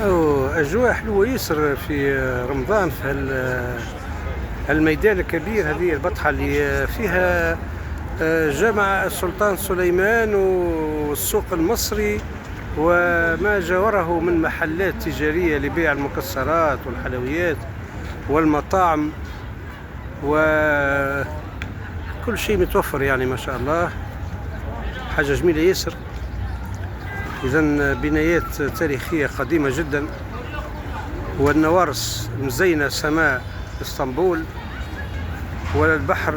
أو أجواء حلوة ياسر في رمضان في الميدان الكبير، هذه البطحة اللي فيها جامع السلطان سليمان والسوق المصري وما جاوره من محلات تجارية لبيع المكسرات والحلويات والمطاعم، وكل شيء متوفر يعني ما شاء الله، حاجة جميلة ياسر. إذن بنايات تاريخية قديمة جدا، والنوارس مزينة سماء اسطنبول، والبحر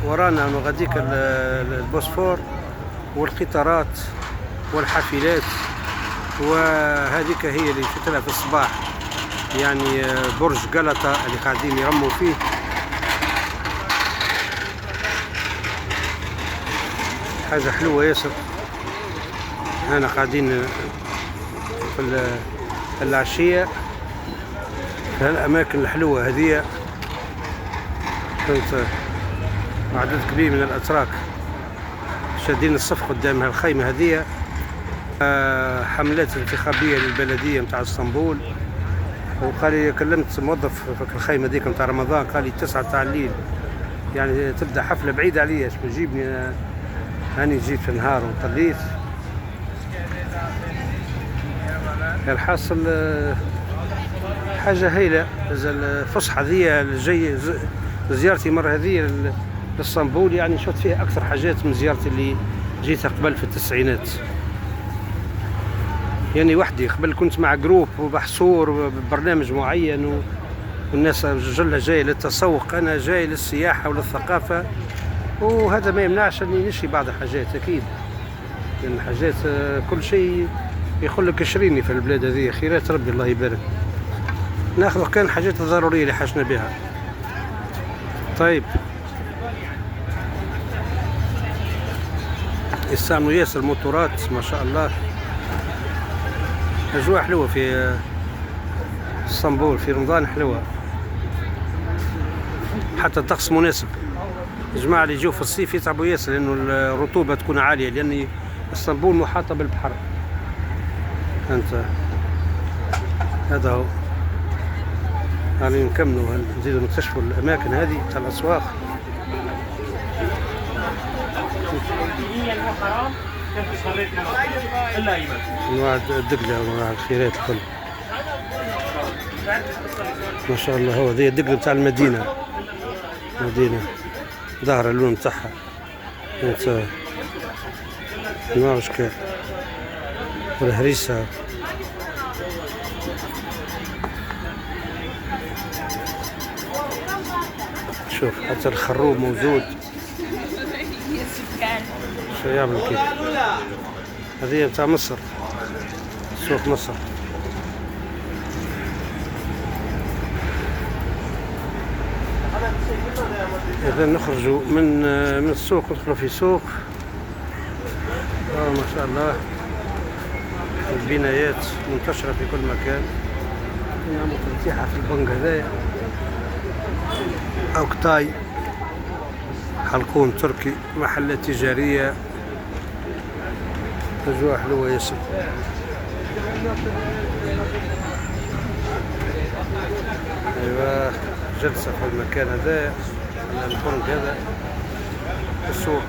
ورانا مغاديك البوسفور والقطارات والحافلات، وهذيك هي اللي شفتها في الصباح يعني برج غلطة اللي قاعدين يرموا فيه. حاجة حلوة ياسر. هنا قاعدين في العشية في الأماكن الحلوة هذه، كنت عدد كبير من الأتراك شادين الصف قدام الخيمة هذه. حملات انتخابية للبلدية متاع اسطنبول، وقال لي كلمت موظف في الخيمة ديك متاع رمضان، قال لي 9 تاع الليل يعني تبدأ حفلة بعيدة عليا، اش بجيبني هاني جيت في النهار وطليت. الحاصل حاجة هايلة. الفسحة ذي جاي زيارتي مرة هذه لاسطنبول يعني شفت فيها أكثر حاجات من زيارتي اللي جيتها قبل في التسعينات، يعني وحدي. قبل كنت مع جروب ومحصور ببرنامج معين والناس جلة جاية للتسوق، أنا جاي للسياحة وللثقافة، وهذا ما يمنعش أني نشري بعض الحاجات أكيد، لأن حاجات كل شيء يقول لك اشريني في البلاد هذه، خيرات ربي الله يبارك، ناخذ كان الحاجات الضرورية اللي حاجنا بها. طيب يستعملوا ياسر الموتورات ما شاء الله. أجواء حلوة في اسطنبول في رمضان، حلوة، حتى الطقس مناسب. الجماعة اللي يجوا في الصيف يتعبوا ياسر لأنه الرطوبة تكون عالية، لأن اسطنبول محاطة بالبحر. أنت هذا هو، يعني نكملوا نزيدوا نكتشفوا الأماكن هذه تاع الأسواق. انواع الدقلة وانواع الخيرات الكل ما شاء الله. هو ذي الدقلة بتاع المدينة، مدينة ظاهرة اللون بتاعها انواع اشكال، والهريسة شوف، حتى الخروب موجود. شو يعمل كيف؟ هذه بتاع مصر، سوق مصر. إذا نخرجوا من السوق ندخلوا في سوق. ما شاء الله البنايات منتشرة في كل مكان. هنا مفتتحة في البنك هذايا، أوكتاي، حلقوم تركي، محلات تجارية، أجواء حلوة ياسر. أيوة جلسة في المكان هذا، البنك هذا، السوق.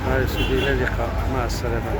هاي سيدي، إلى اللقاء، مع السلامة.